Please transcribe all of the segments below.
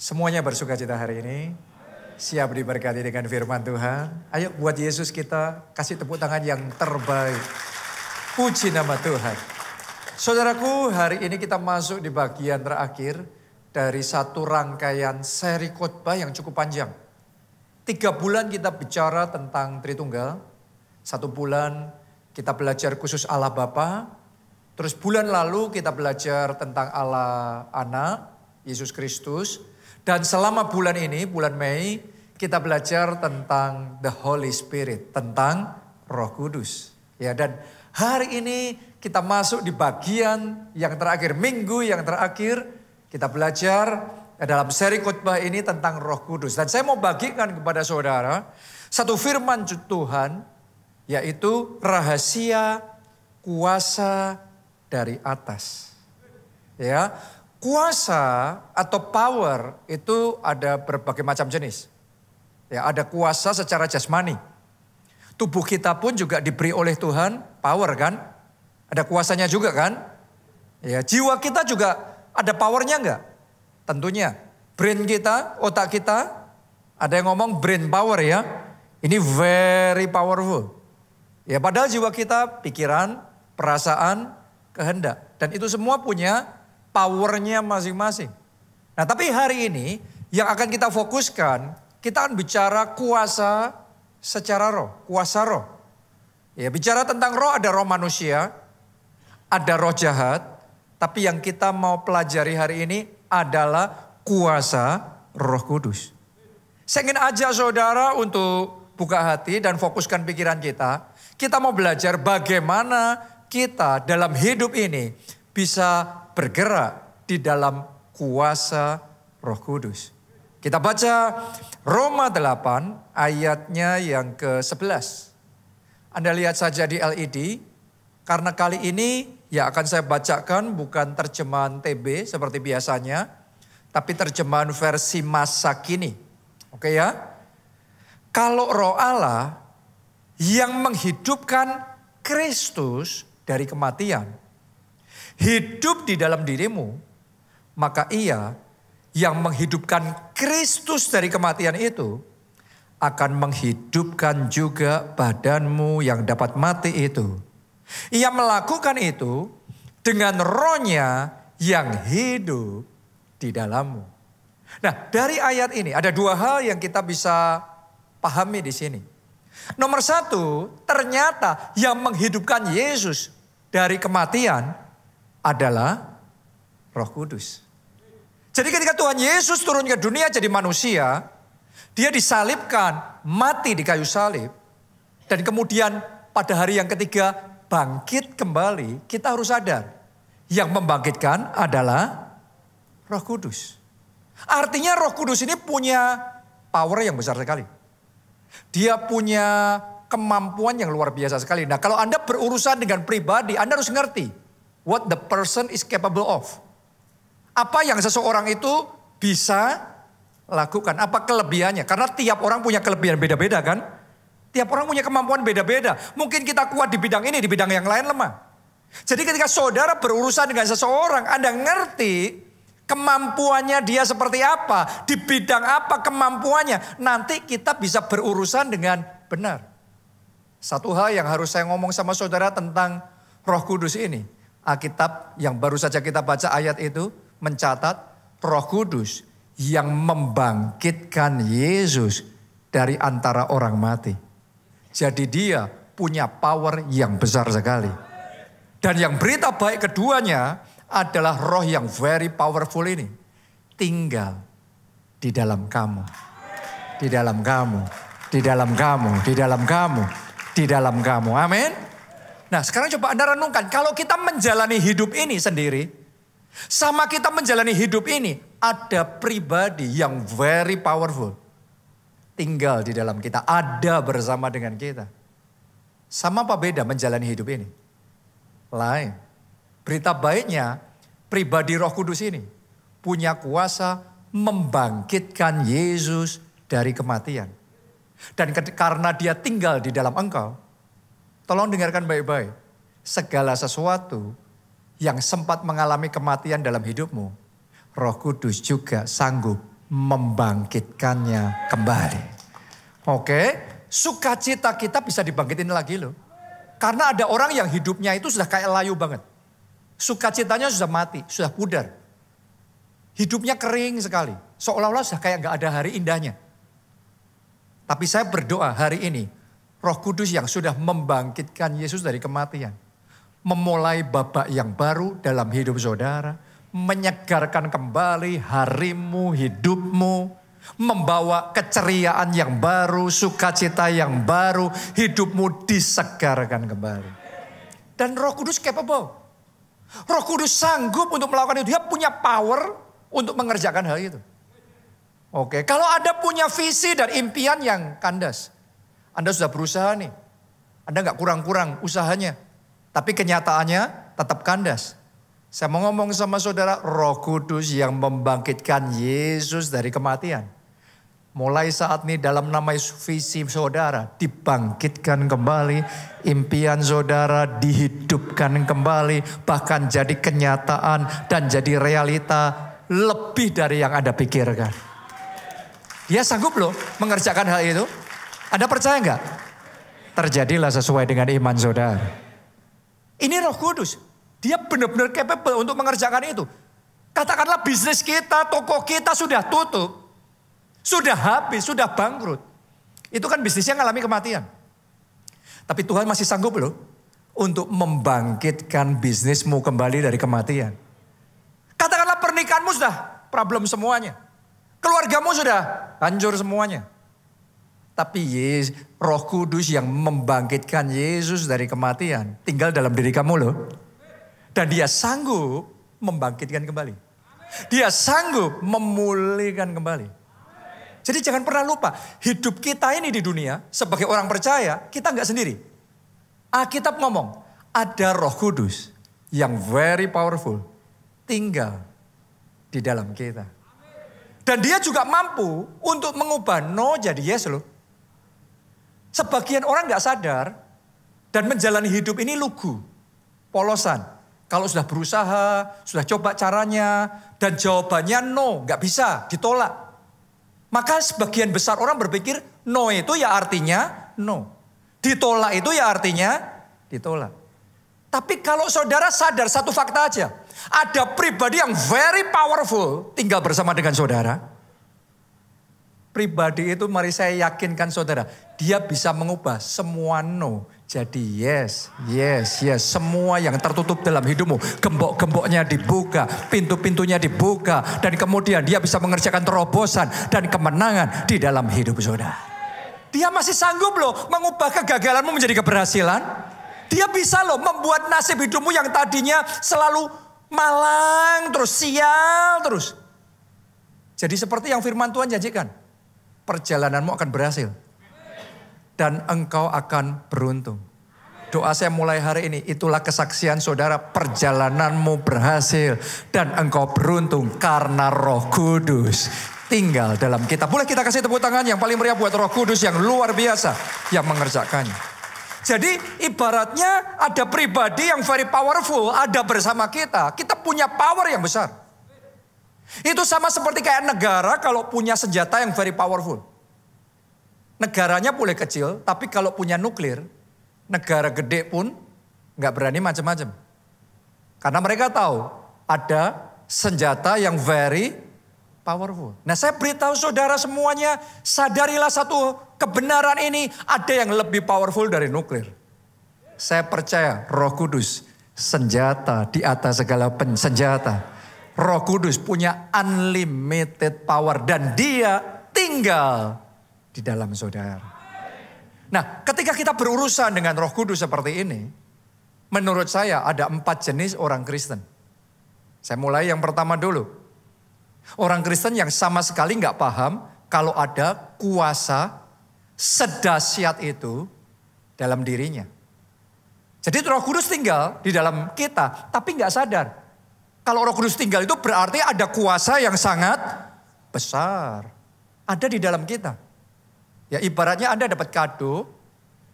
Semuanya bersuka cita hari ini. Siap diberkati dengan firman Tuhan. Ayo buat Yesus kita kasih tepuk tangan yang terbaik. Puji nama Tuhan. Saudaraku, hari ini kita masuk di bagian terakhir dari satu rangkaian seri khotbah yang cukup panjang. 3 bulan kita bicara tentang Tritunggal. 1 bulan kita belajar khusus Allah Bapa. Terus bulan lalu kita belajar tentang Allah Anak, Yesus Kristus. Dan selama bulan ini, bulan Mei, kita belajar tentang the Holy Spirit, tentang Roh Kudus. Ya, dan hari ini kita masuk di bagian yang terakhir, minggu yang terakhir, kita belajar dalam seri khotbah ini tentang Roh Kudus. Dan saya mau bagikan kepada saudara satu firman Tuhan, yaitu rahasia kuasa dari atas. Ya, kuasa atau power itu ada berbagai macam jenis. Ya, ada kuasa secara jasmani. Tubuh kita pun juga diberi oleh Tuhan power kan? Ada kuasanya juga kan? Ya, jiwa kita juga ada powernya enggak? Tentunya. Brain kita, otak kita, ada yang ngomong brain power ya. Ini very powerful. Ya, padahal jiwa kita pikiran, perasaan, kehendak. Dan itu semua punya powernya masing-masing. Nah, tapi hari ini yang akan kita fokuskan, kita akan bicara kuasa secara roh, kuasa roh. Ya, bicara tentang roh, ada roh manusia, ada roh jahat, tapi yang kita mau pelajari hari ini adalah kuasa Roh Kudus. Saya ingin ajak saudara untuk buka hati dan fokuskan pikiran kita. Kita mau belajar bagaimana kita dalam hidup ini bisa bergerak di dalam kuasa Roh Kudus. Kita baca Roma 8 ayatnya yang ke-11. Anda lihat saja di LED, karena kali ini ya akan saya bacakan bukan terjemahan TB seperti biasanya, tapi terjemahan versi masa kini. Oke ya? Kalau Roh Allah yang menghidupkan Kristus dari kematian hidup di dalam dirimu, maka Ia yang menghidupkan Kristus dari kematian itu akan menghidupkan juga badanmu yang dapat mati itu. Ia melakukan itu dengan Roh-Nya yang hidup di dalammu. Nah, dari ayat ini ada 2 hal yang kita bisa pahami di sini. Nomor 1, ternyata yang menghidupkan Yesus dari kematian adalah Roh Kudus. Jadi ketika Tuhan Yesus turun ke dunia jadi manusia, dia disalibkan, mati di kayu salib, dan kemudian pada hari yang ketiga bangkit kembali. Kita harus sadar, yang membangkitkan adalah Roh Kudus. Artinya Roh Kudus ini punya power yang besar sekali. Dia punya kemampuan yang luar biasa sekali. Nah, kalau Anda berurusan dengan pribadi, Anda harus ngerti what the person is capable of. Apa yang seseorang itu bisa lakukan, apa kelebihannya. Karena tiap orang punya kelebihan beda-beda kan. Tiap orang punya kemampuan beda-beda. Mungkin kita kuat di bidang ini, di bidang yang lain lemah. Jadi ketika saudara berurusan dengan seseorang, Anda ngerti kemampuannya dia seperti apa, di bidang apa kemampuannya. Nanti kita bisa berurusan dengan benar. Satu hal yang harus saya ngomong sama saudara tentang Roh Kudus ini. Alkitab yang baru saja kita baca ayat itu mencatat Roh Kudus yang membangkitkan Yesus dari antara orang mati. Jadi dia punya power yang besar sekali. Dan yang berita baik keduanya adalah roh yang very powerful ini tinggal di dalam kamu. Di dalam kamu, di dalam kamu, di dalam kamu, di dalam kamu. Amin. Nah, sekarang coba Anda renungkan, kalau kita menjalani hidup ini sendiri, sama kita menjalani hidup ini, ada pribadi yang very powerful. Tinggal di dalam kita, ada bersama dengan kita. Sama apa beda menjalani hidup ini? Lain. Berita baiknya, pribadi Roh Kudus ini punya kuasa membangkitkan Yesus dari kematian. Dan karena dia tinggal di dalam engkau, tolong dengarkan baik-baik. Segala sesuatu yang sempat mengalami kematian dalam hidupmu, Roh Kudus juga sanggup membangkitkannya kembali. Oke, sukacita kita bisa dibangkitin lagi loh. Karena ada orang yang hidupnya itu sudah kayak layu banget. Sukacitanya sudah mati, sudah pudar. Hidupnya kering sekali. Seolah-olah sudah kayak gak ada hari indahnya. Tapi saya berdoa hari ini, Roh Kudus yang sudah membangkitkan Yesus dari kematian. Memulai babak yang baru dalam hidup saudara. Menyegarkan kembali harimu, hidupmu. Membawa keceriaan yang baru, sukacita yang baru. Hidupmu disegarkan kembali. Dan Roh Kudus capable. Roh Kudus sanggup untuk melakukan itu. Dia punya power untuk mengerjakan hal itu. Oke, kalau Anda punya visi dan impian yang kandas. Anda sudah berusaha nih. Anda gak kurang-kurang usahanya. Tapi kenyataannya tetap kandas. Saya mau ngomong sama saudara, Roh Kudus yang membangkitkan Yesus dari kematian. Mulai saat ini dalam nama visi saudara dibangkitkan kembali. Impian saudara dihidupkan kembali. Bahkan jadi kenyataan dan jadi realita lebih dari yang Anda pikirkan. Dia sanggup loh mengerjakan hal itu. Anda percaya nggak? Terjadilah sesuai dengan iman saudara. Ini Roh Kudus. Dia benar-benar capable untuk mengerjakan itu. Katakanlah bisnis kita, toko kita sudah tutup. Sudah habis, sudah bangkrut. Itu kan bisnisnya ngalami kematian. Tapi Tuhan masih sanggup loh untuk membangkitkan bisnismu kembali dari kematian. Katakanlah pernikahanmu sudah problem semuanya. Keluargamu sudah hancur semuanya. Tapi Roh Kudus yang membangkitkan Yesus dari kematian tinggal dalam diri kamu loh. Dan dia sanggup membangkitkan kembali. Dia sanggup memulihkan kembali. Jadi jangan pernah lupa, hidup kita ini di dunia sebagai orang percaya, kita nggak sendiri. Alkitab ngomong, ada Roh Kudus yang very powerful tinggal di dalam kita. Dan dia juga mampu untuk mengubah no jadi yes loh. Sebagian orang nggak sadar dan menjalani hidup ini lugu, polosan. Kalau sudah berusaha, sudah coba caranya dan jawabannya no, nggak bisa, ditolak. Maka sebagian besar orang berpikir no itu ya artinya no. Ditolak itu ya artinya ditolak. Tapi kalau saudara sadar satu fakta aja. Ada pribadi yang very powerful tinggal bersama dengan saudara. Pribadi itu mari saya yakinkan saudara. Dia bisa mengubah semua no jadi yes, yes, yes. Semua yang tertutup dalam hidupmu. Gembok-gemboknya dibuka, pintu-pintunya dibuka. Dan kemudian dia bisa mengerjakan terobosan dan kemenangan di dalam hidup saudara. Dia masih sanggup loh mengubah kegagalanmu menjadi keberhasilan. Dia bisa loh membuat nasib hidupmu yang tadinya selalu malang terus, sial terus. Jadi seperti yang firman Tuhan janjikan. Perjalananmu akan berhasil. Dan engkau akan beruntung. Doa saya mulai hari ini, itulah kesaksian saudara, perjalananmu berhasil. Dan engkau beruntung karena Roh Kudus tinggal dalam kita. Boleh kita kasih tepuk tangan yang paling meriah buat Roh Kudus yang luar biasa yang mengerjakannya. Jadi ibaratnya ada pribadi yang very powerful ada bersama kita. Kita punya power yang besar. Itu sama seperti kayak negara kalau punya senjata yang very powerful. Negaranya boleh kecil, tapi kalau punya nuklir, negara gede pun nggak berani macam-macam. Karena mereka tahu ada senjata yang very powerful. Nah saya beritahu saudara semuanya, sadarilah satu kebenaran ini, ada yang lebih powerful dari nuklir. Saya percaya Roh Kudus, senjata di atas segala senjata. Roh Kudus punya unlimited power dan dia tinggal di dalam saudara. Nah, ketika kita berurusan dengan Roh Kudus seperti ini, menurut saya ada 4 jenis orang Kristen. Saya mulai yang pertama dulu. Orang Kristen yang sama sekali nggak paham kalau ada kuasa sedahsyat itu dalam dirinya. Jadi Roh Kudus tinggal di dalam kita, tapi nggak sadar. Kalau Roh Kudus tinggal itu berarti ada kuasa yang sangat besar. Ada di dalam kita. Ya ibaratnya Anda dapat kado,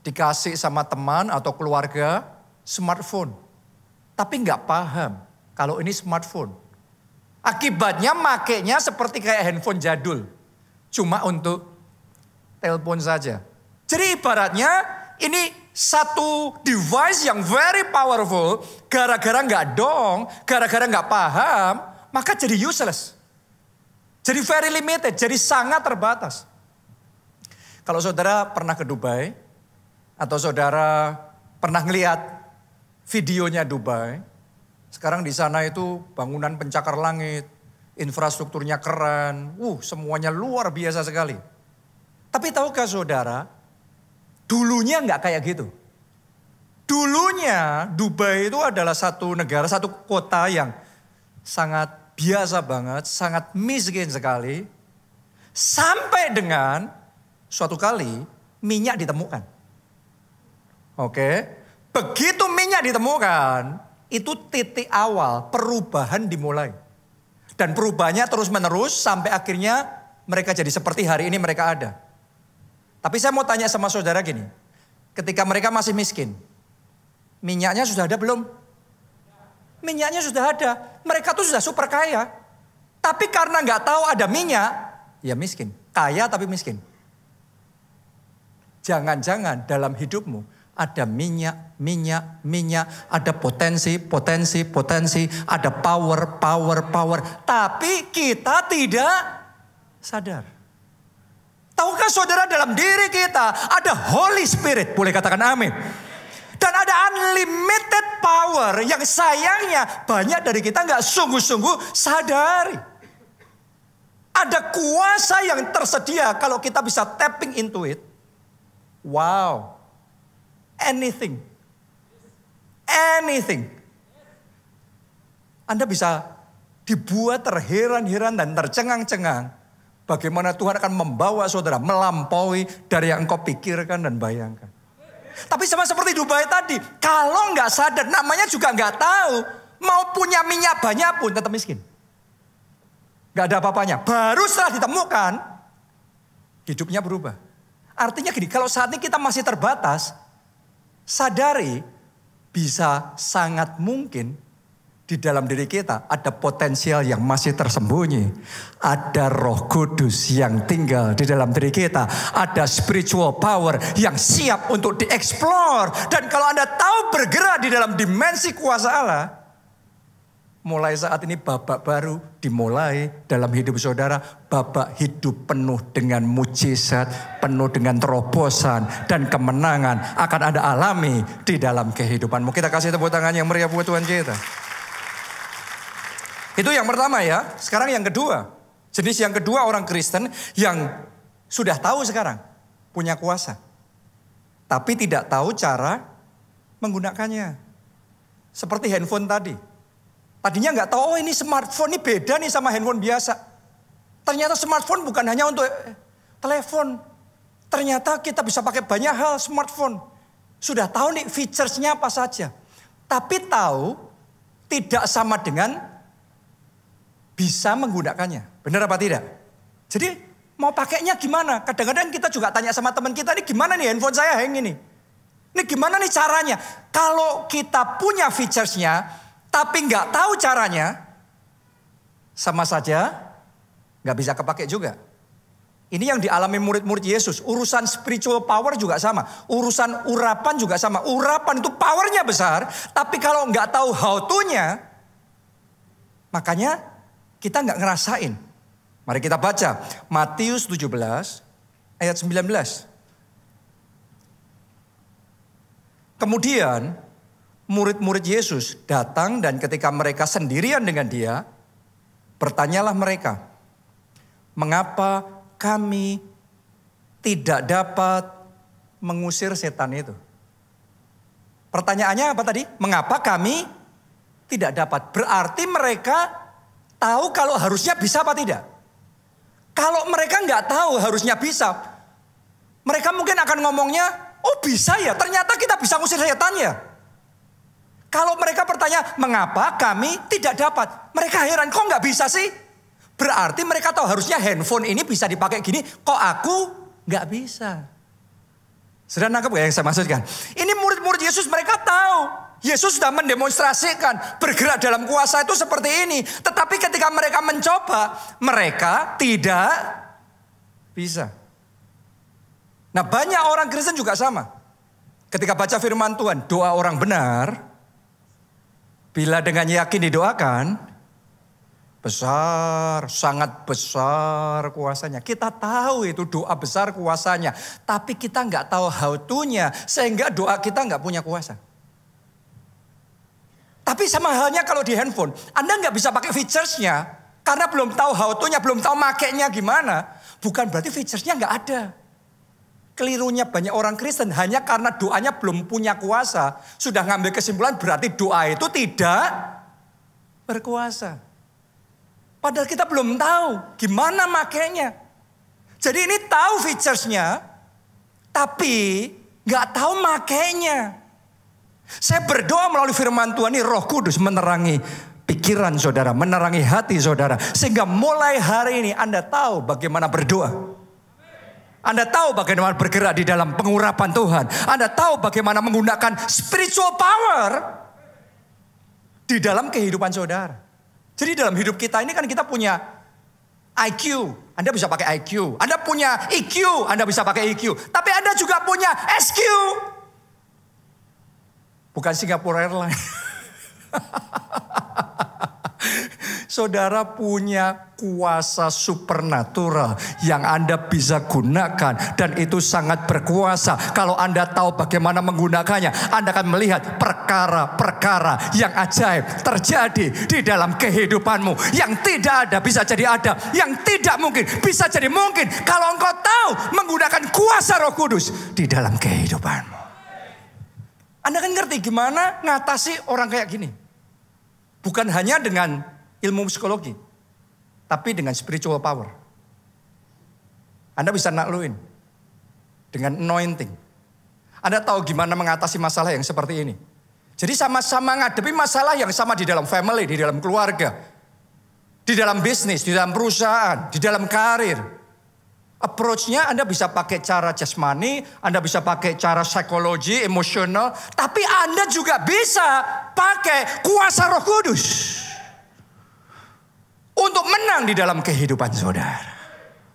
dikasih sama teman atau keluarga, smartphone. Tapi nggak paham kalau ini smartphone. Akibatnya makainya seperti kayak handphone jadul. Cuma untuk telepon saja. Jadi ibaratnya ini satu device yang very powerful. Gara-gara nggak dong, gara-gara nggak paham, maka jadi useless. Jadi very limited, jadi sangat terbatas. Kalau saudara pernah ke Dubai, atau saudara pernah ngelihat videonya Dubai, sekarang di sana itu bangunan pencakar langit, infrastrukturnya keren, semuanya luar biasa sekali. Tapi tahukah saudara, dulunya nggak kayak gitu. Dulunya Dubai itu adalah satu negara, satu kota yang sangat biasa banget, sangat miskin sekali. Sampai dengan suatu kali minyak ditemukan. Oke, begitu minyak ditemukan, itu titik awal perubahan dimulai. Dan perubahannya terus menerus sampai akhirnya mereka jadi seperti hari ini mereka ada. Tapi saya mau tanya sama saudara gini, ketika mereka masih miskin, minyaknya sudah ada belum? Minyaknya sudah ada, mereka tuh sudah super kaya. Tapi karena nggak tahu ada minyak, ya miskin. Kaya tapi miskin. Jangan-jangan dalam hidupmu ada minyak, ada potensi, ada power. Tapi kita tidak sadar. Tahukah saudara dalam diri kita ada Holy Spirit, boleh katakan amin. Dan ada unlimited power yang sayangnya banyak dari kita nggak sungguh-sungguh sadari. Ada kuasa yang tersedia kalau kita bisa tapping into it. Wow. Anything. Anda bisa dibuat terheran-heran dan tercengang-cengang. Bagaimana Tuhan akan membawa saudara melampaui dari yang engkau pikirkan dan bayangkan. Tapi sama seperti Dubai tadi, kalau nggak sadar, namanya juga nggak tahu, mau punya minyak banyak pun tetap miskin. Nggak ada apa-apanya. Baru setelah ditemukan, hidupnya berubah. Artinya gini, kalau saat ini kita masih terbatas, sadari bisa sangat mungkin di dalam diri kita ada potensial yang masih tersembunyi. Ada Roh Kudus yang tinggal di dalam diri kita. Ada spiritual power yang siap untuk dieksplor. Dan kalau Anda tahu bergerak di dalam dimensi kuasa Allah, mulai saat ini babak baru dimulai dalam hidup saudara. Babak hidup penuh dengan mujizat, penuh dengan terobosan dan kemenangan akan Anda alami di dalam kehidupanmu. Kita kasih tepuk tangan yang meriah buat Tuhan kita. Itu yang pertama ya. Sekarang yang kedua. Jenis yang kedua orang Kristen yang sudah tahu sekarang punya kuasa. Tapi tidak tahu cara menggunakannya. Seperti handphone tadi. Tadinya nggak tahu, oh ini smartphone ini beda nih sama handphone biasa. Ternyata smartphone bukan hanya untuk telepon. Ternyata kita bisa pakai banyak hal smartphone. Sudah tahu nih features-nya apa saja. Tapi tahu tidak sama dengan bisa menggunakannya. Benar apa tidak? Jadi mau pakainya gimana? Kadang-kadang kita juga tanya sama teman kita, ini gimana nih handphone saya hang ini? Ini gimana nih caranya? Kalau kita punya features-nya, tapi nggak tahu caranya, sama saja nggak bisa kepake juga. Ini yang dialami murid-murid Yesus. Urusan spiritual power juga sama. Urusan urapan juga sama. Urapan itu powernya besar, tapi kalau nggak tahu how to-nya, makanya kita nggak ngerasain. Mari kita baca Matius 17 ayat 19. Kemudian murid-murid Yesus datang dan ketika mereka sendirian dengan dia, bertanyalah mereka, mengapa kami tidak dapat mengusir setan itu? Pertanyaannya apa tadi? Mengapa kami tidak dapat? Berarti mereka tahu kalau harusnya bisa apa tidak? Kalau mereka nggak tahu harusnya bisa, mereka mungkin akan ngomongnya, oh bisa ya, ternyata kita bisa ngusir setan ya. Kalau mereka bertanya, mengapa kami tidak dapat? Mereka heran, kok nggak bisa sih? Berarti mereka tahu harusnya handphone ini bisa dipakai gini, kok aku nggak bisa? Sudah nangkep gak yang saya maksudkan? Ini murid-murid ikut Yesus mereka tahu. Yesus sudah mendemonstrasikan bergerak dalam kuasa itu seperti ini. Tetapi ketika mereka mencoba, mereka tidak bisa. Nah, banyak orang Kristen juga sama. Ketika baca firman Tuhan, doa orang benar, bila dengan yakin didoakan, besar, sangat besar kuasanya. Kita tahu itu doa besar kuasanya. Tapi kita nggak tahu how to-nya, sehingga doa kita nggak punya kuasa. Tapi sama halnya kalau di handphone, Anda nggak bisa pakai features-nya karena belum tahu how to-nya, belum tahu makainya gimana. Bukan berarti features-nya nggak ada. Kelirunya banyak orang Kristen hanya karena doanya belum punya kuasa, sudah ngambil kesimpulan berarti doa itu tidak berkuasa. Padahal kita belum tahu gimana makainya. Jadi ini tahu features-nya, tapi nggak tahu makainya. Saya berdoa melalui firman Tuhan ini, Roh Kudus menerangi pikiran saudara, menerangi hati saudara. Sehingga mulai hari ini Anda tahu bagaimana berdoa. Anda tahu bagaimana bergerak di dalam pengurapan Tuhan. Anda tahu bagaimana menggunakan spiritual power di dalam kehidupan saudara. Jadi dalam hidup kita ini kan kita punya IQ. Anda bisa pakai IQ. Anda punya EQ. Anda bisa pakai EQ. Tapi Anda juga punya SQ. Bukan Singapore Airlines. Saudara punya kuasa supernatural yang Anda bisa gunakan. Dan itu sangat berkuasa. Kalau Anda tahu bagaimana menggunakannya, Anda akan melihat perkara-perkara yang ajaib terjadi di dalam kehidupanmu. Yang tidak ada bisa jadi ada. Yang tidak mungkin bisa jadi mungkin. Kalau engkau tahu menggunakan kuasa Roh Kudus di dalam kehidupanmu. Anda kan ngerti gimana ngatasi orang kayak gini. Bukan hanya dengan ilmu psikologi, tapi dengan spiritual power. Anda bisa nakluin dengan anointing. Anda tahu gimana mengatasi masalah yang seperti ini. Jadi sama-sama ngadepi masalah yang sama di dalam family, di dalam keluarga, di dalam bisnis, di dalam perusahaan, di dalam karir. Approach-nya Anda bisa pakai cara jasmani, Anda bisa pakai cara psikologi, emosional, tapi Anda juga bisa pakai kuasa Roh Kudus untuk menang di dalam kehidupan saudara.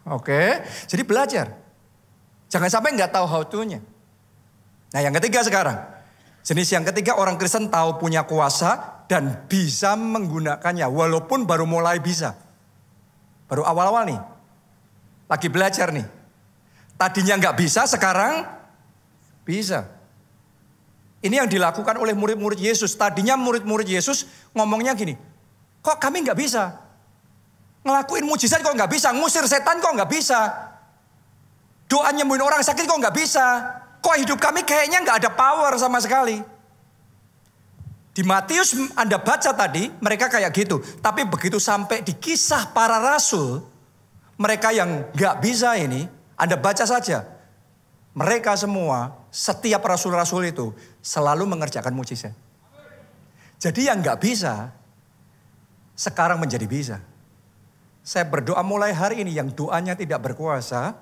Oke, jadi belajar. Jangan sampai nggak tahu how to-nya. Nah, yang ketiga sekarang. Jenis yang ketiga, orang Kristen tahu punya kuasa dan bisa menggunakannya walaupun baru mulai bisa. Baru awal-awal nih. Lagi belajar nih. Tadinya nggak bisa, sekarang bisa. Ini yang dilakukan oleh murid-murid Yesus. Tadinya murid-murid Yesus ngomongnya gini, kok kami nggak bisa? Ngelakuin mujizat kok nggak bisa? Ngusir setan kok nggak bisa? Doa nyembuhin orang sakit kok nggak bisa? Kok hidup kami kayaknya nggak ada power sama sekali? Di Matius Anda baca tadi, mereka kayak gitu. Tapi begitu sampai di kisah para rasul, mereka yang gak bisa ini, Anda baca saja. Mereka semua, setiap rasul-rasul itu selalu mengerjakan mujizat. Jadi yang gak bisa, sekarang menjadi bisa. Saya berdoa mulai hari ini yang doanya tidak berkuasa,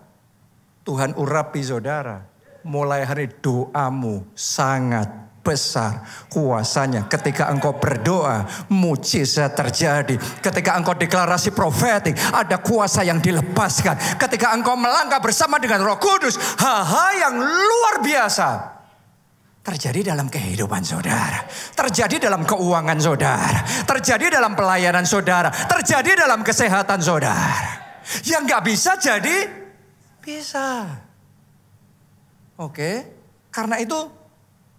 Tuhan urapi saudara. Mulai hari doamu sangat besar kuasanya. Ketika engkau berdoa, mujizat terjadi. Ketika engkau deklarasi profetik, ada kuasa yang dilepaskan. Ketika engkau melangkah bersama dengan Roh Kudus, hal-hal yang luar biasa terjadi dalam kehidupan saudara. Terjadi dalam keuangan saudara. Terjadi dalam pelayanan saudara. Terjadi dalam kesehatan saudara. Yang gak bisa jadi bisa. Oke, karena itu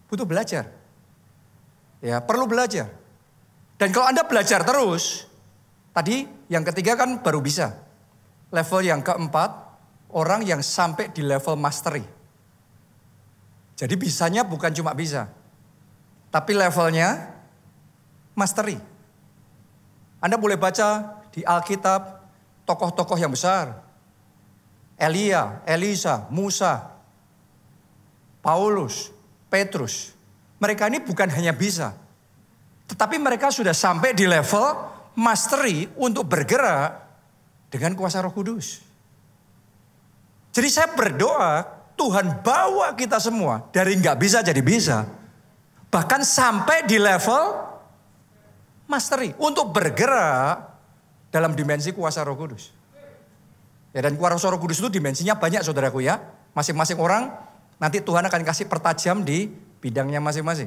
butuh belajar. Ya, perlu belajar. Dan kalau Anda belajar terus, tadi yang ketiga kan baru bisa. Level yang keempat, orang yang sampai di level mastery. Jadi bisanya bukan cuma bisa, tapi levelnya mastery. Anda boleh baca di Alkitab tokoh-tokoh yang besar. Elia, Elisa, Musa, Paulus, Petrus. Mereka ini bukan hanya bisa, tetapi mereka sudah sampai di level mastery untuk bergerak dengan kuasa Roh Kudus. Jadi saya berdoa Tuhan bawa kita semua dari nggak bisa jadi bisa. Bahkan sampai di level mastery. Untuk bergerak dalam dimensi kuasa Roh Kudus. Ya, dan kuasa Roh Kudus itu dimensinya banyak saudaraku ya. Masing-masing orang nanti Tuhan akan kasih pertajam di bidangnya masing-masing.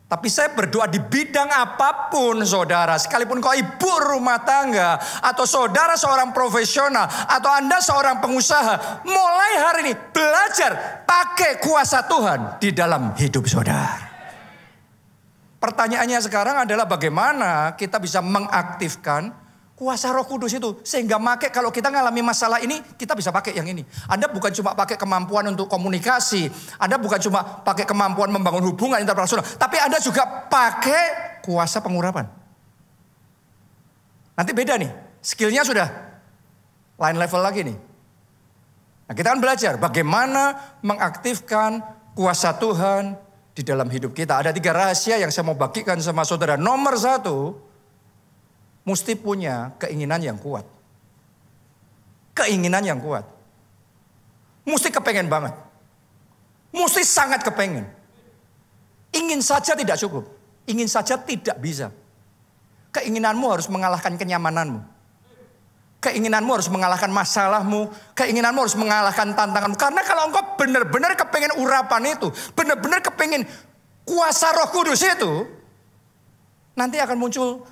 Tapi saya berdoa di bidang apapun saudara. Sekalipun kau ibu rumah tangga. Atau saudara seorang profesional. Atau Anda seorang pengusaha. Mulai hari ini belajar pakai kuasa Tuhan di dalam hidup saudara. Pertanyaannya sekarang adalah bagaimana kita bisa mengaktifkan kuasa Roh Kudus itu. Sehingga kalau kita ngalami masalah ini, kita bisa pakai yang ini. Anda bukan cuma pakai kemampuan untuk komunikasi. Anda bukan cuma pakai kemampuan membangun hubungan interpersonal. Tapi Anda juga pakai kuasa pengurapan. Nanti beda nih. Skillnya sudah lain level lagi nih. Nah, kita akan belajar bagaimana mengaktifkan kuasa Tuhan di dalam hidup kita. Ada 3 rahasia yang saya mau bagikan sama saudara. Nomor 1. Mesti punya keinginan yang kuat. Keinginan yang kuat. Mesti kepengen banget. Mesti sangat kepengen. Ingin saja tidak cukup. Ingin saja tidak bisa. Keinginanmu harus mengalahkan kenyamananmu. Keinginanmu harus mengalahkan masalahmu. Keinginanmu harus mengalahkan tantanganmu. Karena kalau engkau benar-benar kepengen urapan itu. Benar-benar kepengen kuasa Roh Kudus itu. Nanti akan muncul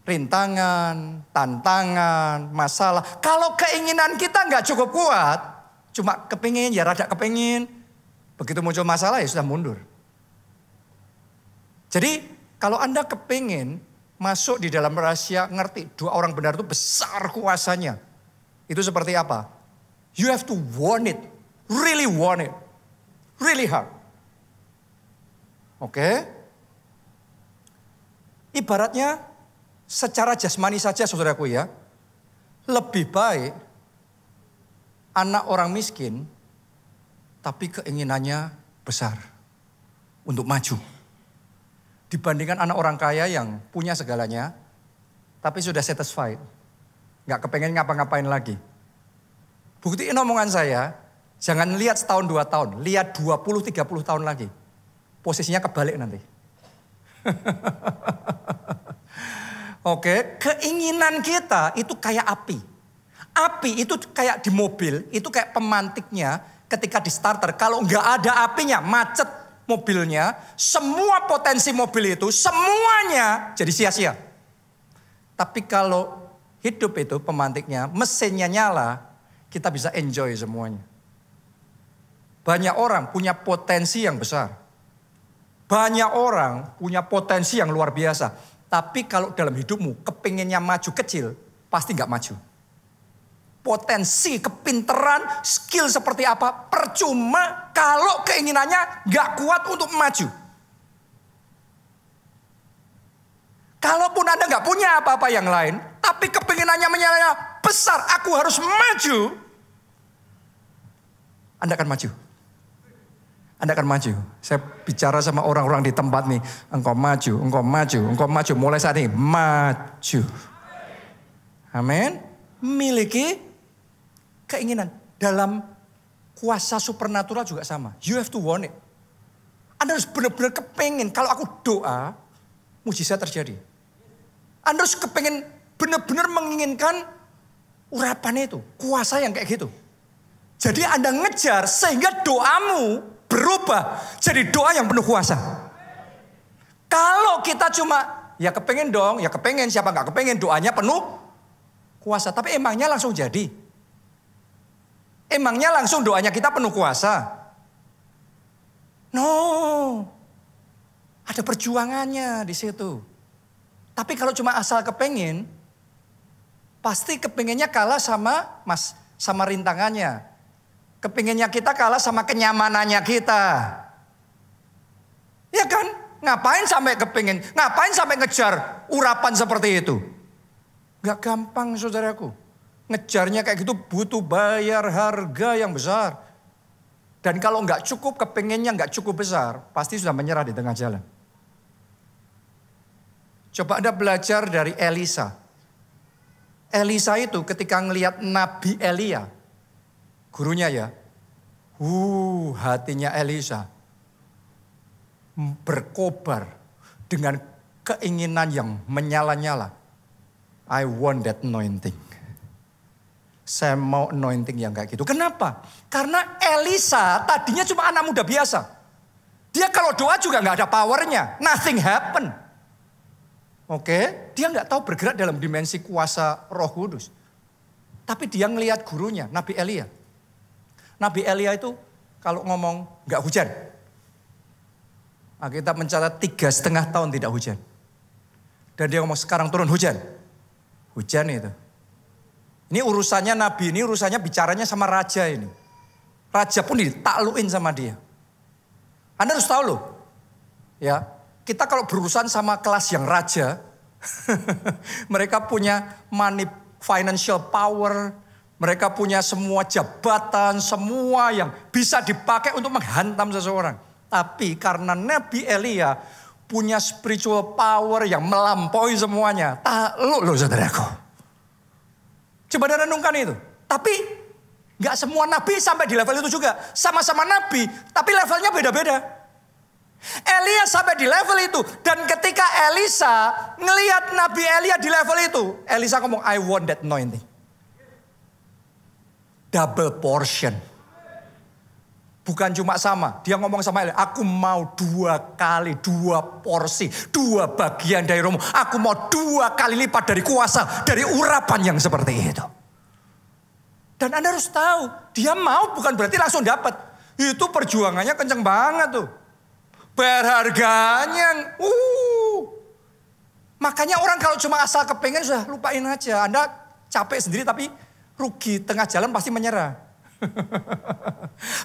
rintangan, tantangan, masalah. Kalau keinginan kita nggak cukup kuat, cuma kepingin, ya rada kepingin. Begitu muncul masalah ya sudah mundur. Jadi kalau Anda kepingin masuk di dalam rahasia, ngerti 2 orang benar itu besar kuasanya. Itu seperti apa? You have to want it. Really want it. Really hard. Oke? Ibaratnya secara jasmani saja saudaraku ya. Lebih baik anak orang miskin tapi keinginannya besar untuk maju. Dibandingkan anak orang kaya yang punya segalanya tapi sudah satisfied. Gak kepengen ngapa-ngapain lagi. Buktiin omongan saya, jangan lihat setahun 2 tahun. Lihat 20-30 tahun lagi. Posisinya kebalik nanti. Oke, keinginan kita itu kayak api. Api itu kayak di mobil, itu kayak pemantiknya ketika di starter. Kalau nggak ada apinya, macet mobilnya, semua potensi mobil itu, semuanya jadi sia-sia. Tapi kalau hidup itu pemantiknya, mesinnya nyala, kita bisa enjoy semuanya. Banyak orang punya potensi yang besar. Banyak orang punya potensi yang luar biasa. Tapi kalau dalam hidupmu kepinginnya maju kecil, pasti nggak maju. Potensi, kepinteran, skill seperti apa, percuma kalau keinginannya nggak kuat untuk maju. Kalaupun Anda nggak punya apa-apa yang lain, tapi kepinginannya menyala besar, aku harus maju. Anda akan maju. Anda akan maju. Saya bicara sama orang-orang di tempat nih. Engkau maju, engkau maju, engkau maju. Mulai saat ini, maju. Amin. Miliki keinginan. Dalam kuasa supernatural juga sama. You have to want it. Anda harus benar-benar kepengen. Kalau aku doa, mujizat terjadi. Anda harus kepengen benar-benar menginginkan urapan itu. Kuasa yang kayak gitu. Jadi Anda ngejar sehingga doamu berubah jadi doa yang penuh kuasa. Kalau kita cuma ya kepengen dong, ya kepengen, siapa gak kepengen, doanya penuh kuasa. Tapi emangnya langsung jadi? Emangnya langsung doanya kita penuh kuasa? No, ada perjuangannya di situ. Tapi kalau cuma asal kepengen, pasti kepengennya kalah sama rintangannya. Kepinginnya kita kalah sama kenyamanannya kita. Ya kan? Ngapain sampai kepingin? Ngapain sampai ngejar urapan seperti itu? Gak gampang saudaraku. Ngejarnya kayak gitu butuh bayar harga yang besar. Dan kalau gak cukup, kepinginnya gak cukup besar, pasti sudah menyerah di tengah jalan. Coba Anda belajar dari Elisa. Elisa itu ketika ngelihat Nabi Elia, gurunya ya, hatinya Elisa berkobar dengan keinginan yang menyala-nyala. I want that anointing. Saya mau anointing yang kayak gitu. Kenapa? Karena Elisa tadinya cuma anak muda biasa. Dia kalau doa juga gak ada powernya. Nothing happen. Oke, dia gak tahu bergerak dalam dimensi kuasa Roh Kudus. Tapi dia ngelihat gurunya, Nabi Elia. Nabi Elia itu kalau ngomong gak hujan. Kita mencatat 3,5 tahun tidak hujan. Dan dia ngomong sekarang turun hujan. Hujan itu. Ini urusannya Nabi, ini urusannya bicaranya sama raja ini. Raja pun ditakluin sama dia. Anda harus tahu loh. Ya, kita kalau berurusan sama kelas yang raja, mereka punya money, financial power, mereka punya semua jabatan, semua yang bisa dipakai untuk menghantam seseorang. Tapi karena Nabi Elia punya spiritual power yang melampaui semuanya. Takluk loh saudaraku. Coba anda renungkan itu. Tapi gak semua nabi sampai di level itu juga. Sama-sama nabi, tapi levelnya beda-beda. Elia sampai di level itu. Dan ketika Elisa ngelihat Nabi Elia di level itu. Elisa ngomong, I want that anointing. Double portion. Bukan cuma sama. Dia ngomong sama Elia, aku mau 2 kali, 2 porsi, 2 bagian dari romo. Aku mau 2 kali lipat dari kuasa, dari urapan yang seperti itu. Dan Anda harus tahu, dia mau bukan berarti langsung dapat. Itu perjuangannya kenceng banget tuh. Bayar harganya. Makanya orang kalau cuma asal kepengen sudah lupain aja. Anda capek sendiri tapi rugi, tengah jalan pasti menyerah.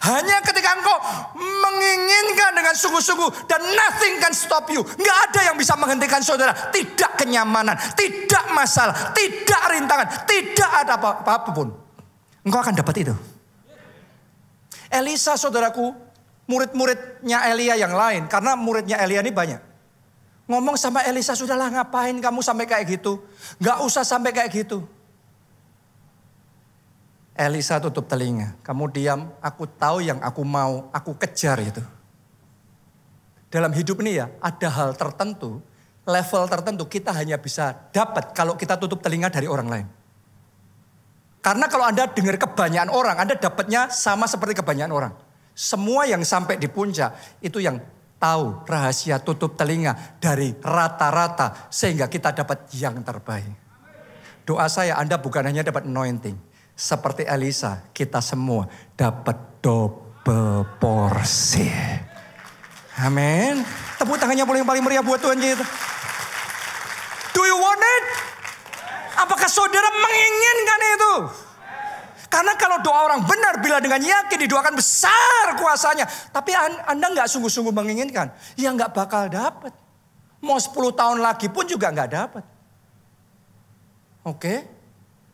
Hanya ketika engkau menginginkan dengan sungguh-sungguh dan nothing can stop you. Nggak ada yang bisa menghentikan saudara. Tidak kenyamanan, tidak masalah, tidak rintangan, tidak ada apapun. Engkau akan dapat itu. Elisa saudaraku, murid-muridnya Elia yang lain. Karena muridnya Elia ini banyak. Ngomong sama Elisa, sudahlah ngapain kamu sampai kayak gitu. Nggak usah sampai kayak gitu. Elisa tutup telinga. Kamu diam, aku tahu yang aku mau, aku kejar itu. Dalam hidup ini ya, ada hal tertentu, level tertentu kita hanya bisa dapat kalau kita tutup telinga dari orang lain. Karena kalau Anda dengar kebanyakan orang, Anda dapatnya sama seperti kebanyakan orang. Semua yang sampai di puncak, itu yang tahu rahasia tutup telinga dari rata-rata. Sehingga kita dapat yang terbaik. Doa saya, Anda bukan hanya dapat anointing. Seperti Elisa, kita semua dapat double porsi. Amin. Tepuk tangannya paling meriah buat Tuhan kita. Do you want it? Apakah saudara menginginkan itu? Karena kalau doa orang benar, bila dengan yakin didoakan besar kuasanya. Tapi Anda nggak sungguh-sungguh menginginkan, ya nggak bakal dapat. Mau 10 tahun lagi pun juga nggak dapat. Oke?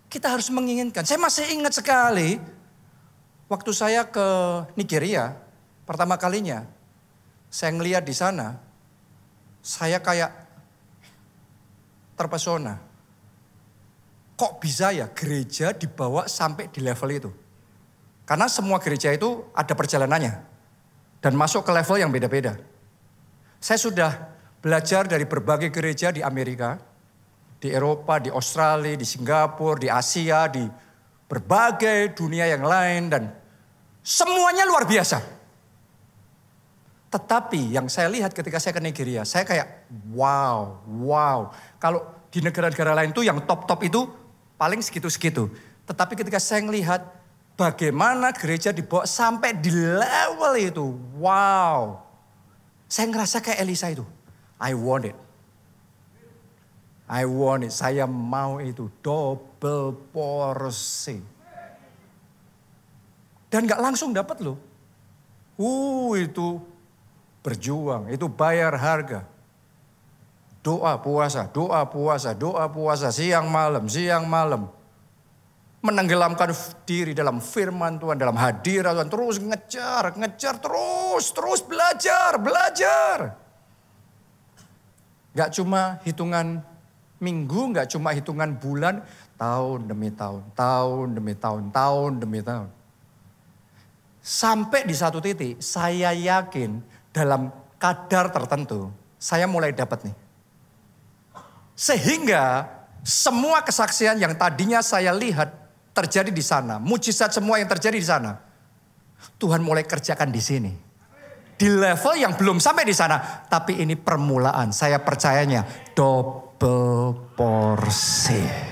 Kita harus menginginkan. Saya masih ingat sekali waktu saya ke Nigeria pertama kalinya. Saya ngelihat di sana, saya kayak terpesona. Kok bisa ya gereja dibawa sampai di level itu? Karena semua gereja itu ada perjalanannya dan masuk ke level yang beda-beda. Saya sudah belajar dari berbagai gereja di Amerika, di Eropa, di Australia, di Singapura, di Asia, di berbagai dunia yang lain. Dan semuanya luar biasa. Tetapi yang saya lihat ketika saya ke Nigeria, saya kayak wow. Kalau di negara-negara lain tuh yang top-top itu paling segitu-segitu. Tetapi ketika saya melihat bagaimana gereja dibawa sampai di level itu, wow. Saya ngerasa kayak Elisa itu, I want it. I want it, saya mau itu double porsi. Dan gak langsung dapat loh. Itu berjuang, itu bayar harga. Doa puasa, siang malam. Menenggelamkan diri dalam firman Tuhan, dalam hadirat Tuhan. Terus ngejar, terus belajar. Gak cuma hitungan minggu, gak cuma hitungan bulan, tahun demi tahun. Sampai di satu titik, saya yakin dalam kadar tertentu, saya mulai dapat nih. Sehingga semua kesaksian yang tadinya saya lihat terjadi di sana, mujizat semua yang terjadi di sana, Tuhan mulai kerjakan di sini. Di level yang belum sampai di sana, tapi ini permulaan. Saya percayanya double porsi.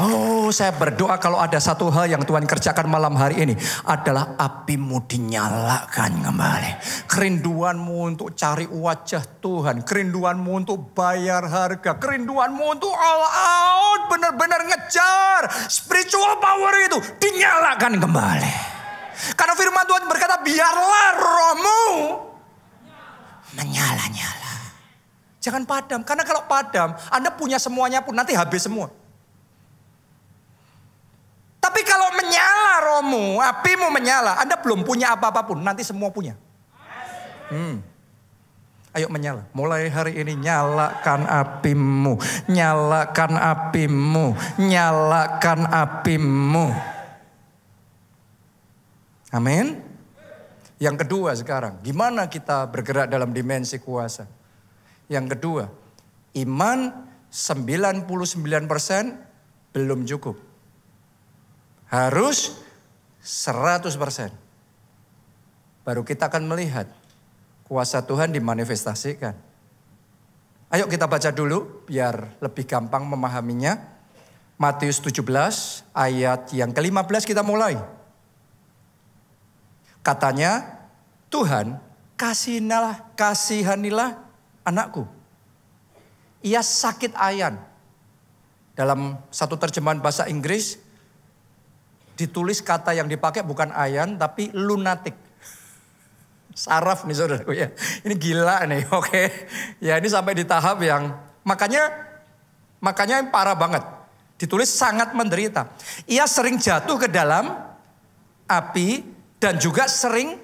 Oh, saya berdoa kalau ada satu hal yang Tuhan kerjakan malam hari ini adalah apimu dinyalakan kembali. Kerinduanmu untuk cari wajah Tuhan, kerinduanmu untuk bayar harga, kerinduanmu untuk all out, benar-benar ngejar spiritual power itu dinyalakan kembali. Karena firman Tuhan berkata, biarlah rohmu menyala-nyala. Jangan padam, karena kalau padam, Anda punya semuanya pun nanti habis semua. Tapi kalau menyala rohmu, apimu menyala, Anda belum punya apa-apa pun, nanti semua punya. Ayo menyala, mulai hari ini nyalakan apimu, nyalakan apimu, nyalakan apimu. Amin. Yang kedua sekarang, gimana kita bergerak dalam dimensi kuasa? Yang kedua, iman 99% belum cukup. Harus 100%. Baru kita akan melihat kuasa Tuhan dimanifestasikan. Ayo kita baca dulu biar lebih gampang memahaminya. Matius 17 ayat yang ke-15 kita mulai. Katanya, Tuhan kasihanilah anakku. Ia sakit ayan. Dalam satu terjemahan bahasa Inggris, ditulis kata yang dipakai bukan ayan tapi lunatic. Saraf nih saudaraku ya. Ini gila nih, oke. Ya ini sampai di tahap yang makanya parah banget. Ditulis sangat menderita. Ia sering jatuh ke dalam api dan juga sering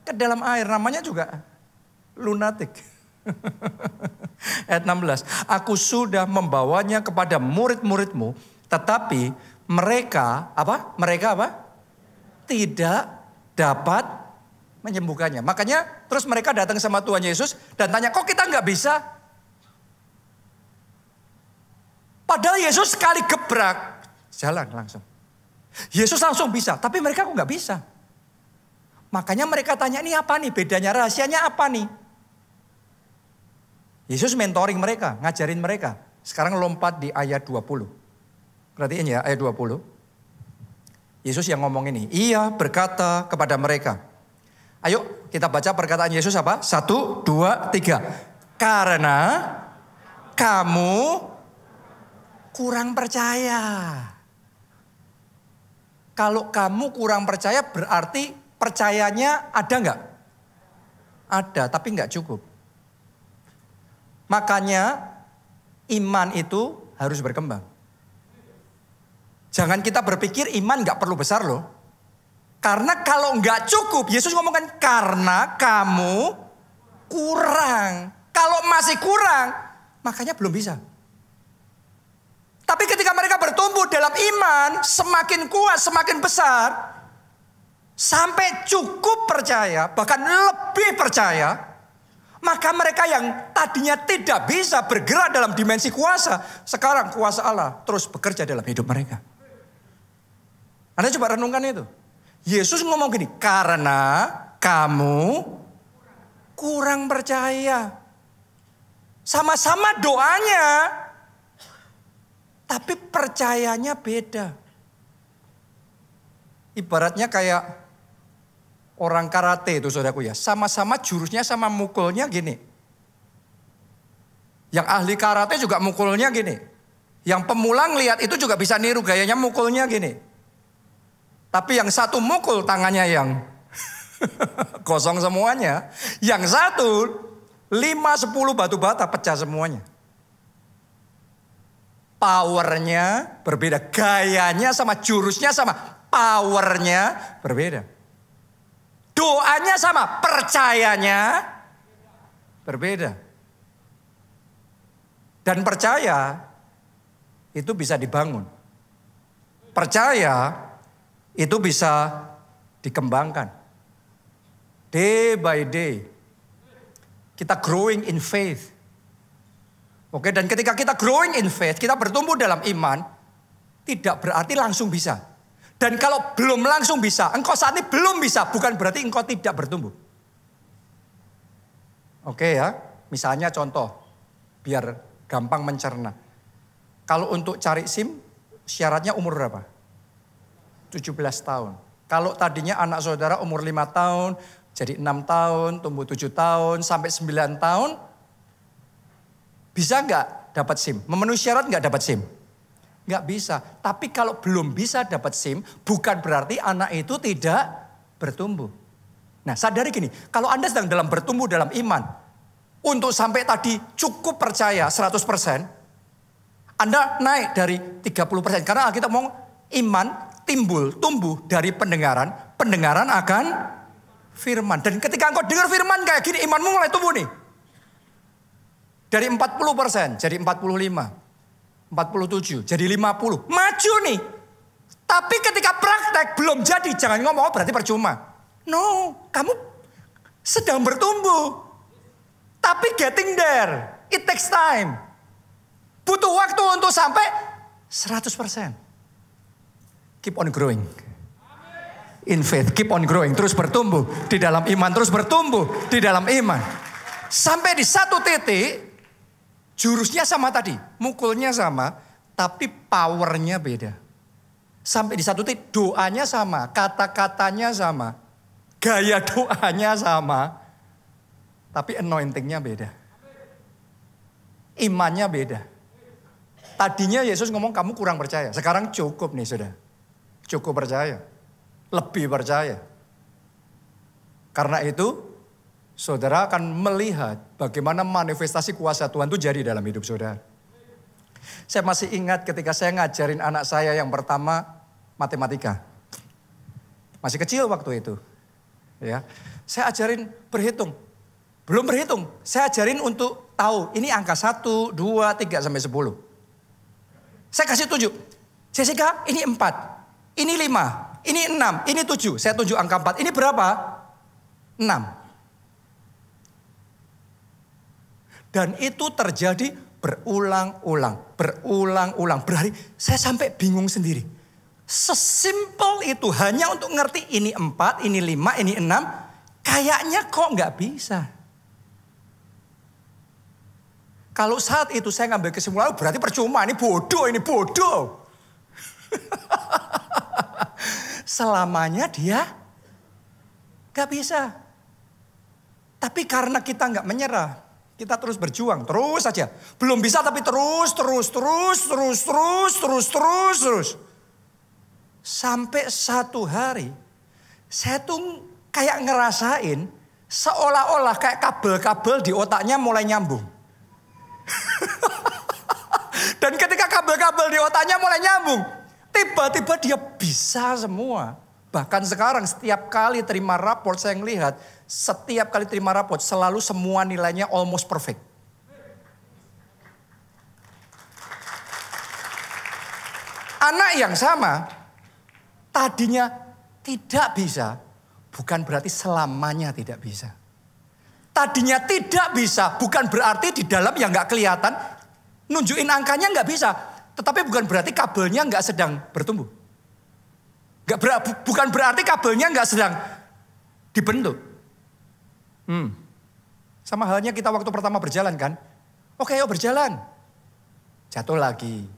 ke dalam air. Namanya juga lunatic. Ayat 16. Aku sudah membawanya kepada murid-muridmu, tetapi mereka tidak dapat menyembuhkannya. Makanya terus mereka datang sama Tuhan Yesus dan tanya, kok kita nggak bisa? Padahal Yesus sekali gebrak, jalan langsung. Yesus langsung bisa, tapi mereka kok nggak bisa? Makanya mereka tanya, ini apa nih bedanya, rahasianya apa nih? Yesus mentoring mereka, ngajarin mereka. Sekarang lompat di ayat 20. Perhatiin ya ayat 20. Yesus yang ngomong ini. Ia berkata kepada mereka. Ayo kita baca perkataan Yesus apa? 1, 2, 3. Karena kamu kurang percaya. Kalau kamu kurang percaya berarti percayanya ada enggak? Ada tapi enggak cukup. Makanya iman itu harus berkembang. Jangan kita berpikir iman gak perlu besar loh. Karena kalau gak cukup, Yesus ngomongkan karena kamu kurang. Kalau masih kurang, makanya belum bisa. Tapi ketika mereka bertumbuh dalam iman, semakin kuat, semakin besar, sampai cukup percaya, bahkan lebih percaya, maka mereka yang tadinya tidak bisa bergerak dalam dimensi kuasa, sekarang kuasa Allah terus bekerja dalam hidup mereka. Anda coba renungkan itu. Yesus ngomong gini, karena kamu kurang percaya. Sama-sama doanya, tapi percayanya beda. Ibaratnya kayak orang karate itu saudaraku ya. Sama-sama jurusnya sama mukulnya gini. Yang ahli karate juga mukulnya gini. Yang pemula lihat itu juga bisa niru gayanya mukulnya gini. Tapi yang satu mukul tangannya yang kosong semuanya. Yang satu 5-10 batu bata pecah semuanya. Powernya berbeda. Gayanya sama, jurusnya sama. Powernya berbeda. Doanya sama, percayanya berbeda. Dan percaya itu bisa dibangun. Percaya itu bisa dikembangkan. Day by day. Kita growing in faith. Oke, dan ketika kita growing in faith, kita bertumbuh dalam iman, tidak berarti langsung bisa. Dan kalau belum langsung bisa, engkau saat ini belum bisa, bukan berarti engkau tidak bertumbuh. Oke ya, misalnya contoh, biar gampang mencerna. Kalau untuk cari SIM, syaratnya umur berapa? 17 tahun. Kalau tadinya anak saudara umur 5 tahun, jadi 6 tahun, tumbuh 7 tahun, sampai 9 tahun, bisa nggak dapat SIM? Memenuhi syarat nggak dapat SIM? Nggak bisa. Tapi kalau belum bisa dapat SIM, bukan berarti anak itu tidak bertumbuh. Nah, sadari gini, kalau Anda sedang dalam bertumbuh dalam iman, untuk sampai tadi cukup percaya 100%, Anda naik dari 30%. Karena kita ngomong iman tumbuh dari pendengaran, pendengaran akan firman. Dan ketika engkau dengar firman kayak gini, imanmu mulai tumbuh nih. Dari 40% jadi 45, 47, jadi 50. Maju nih. Tapi ketika praktek belum jadi, jangan ngomong berarti percuma. No, kamu sedang bertumbuh. Tapi getting there, it takes time. Butuh waktu untuk sampai 100%. Keep on growing. In faith, keep on growing. Terus bertumbuh di dalam iman, terus bertumbuh di dalam iman. Sampai di satu titik, jurusnya sama tadi, mukulnya sama, tapi powernya beda. Sampai di satu titik doanya sama, kata-katanya sama, gaya doanya sama, tapi anointingnya beda. Imannya beda. Tadinya Yesus ngomong kamu kurang percaya, sekarang cukup nih sudah. Cukup percaya, lebih percaya. Karena itu, saudara akan melihat bagaimana manifestasi kuasa Tuhan itu jadi dalam hidup saudara. Saya masih ingat ketika saya ngajarin anak saya yang pertama matematika. Masih kecil waktu itu. Ya, saya ajarin berhitung. Belum berhitung, saya ajarin untuk tahu ini angka 1, 2, 3 sampai 10. Saya kasih tunjuk. Jessica, ini 4. Ini 5. Ini 6. Ini 7. Saya tunjuk angka 4. Ini berapa? 6. Dan itu terjadi berulang-ulang. Berhari. Saya sampai bingung sendiri. Sesimpel itu hanya untuk ngerti ini 4, ini 5, ini 6. Kayaknya kok nggak bisa. Kalau saat itu saya ngambil kesimpulan berarti percuma. Ini bodoh. Selamanya dia nggak bisa. Tapi karena kita nggak menyerah. Kita terus berjuang, terus saja. Belum bisa tapi terus. Sampai satu hari, saya tuh kayak ngerasain seolah-olah kayak kabel-kabel di otaknya mulai nyambung. Dan ketika kabel-kabel di otaknya mulai nyambung, tiba-tiba dia bisa semua. Bahkan sekarang setiap kali terima raport saya ngelihat, setiap kali terima raport selalu semua nilainya almost perfect. Anak yang sama, tadinya tidak bisa, bukan berarti selamanya tidak bisa. Tadinya tidak bisa, bukan berarti di dalam yang gak kelihatan, nunjukin angkanya gak bisa. Tetapi bukan berarti kabelnya gak sedang bertumbuh. Bukan berarti kabelnya gak sedang dibentuk. Sama halnya kita waktu pertama berjalan kan. Oke, yuk berjalan. Jatuh lagi.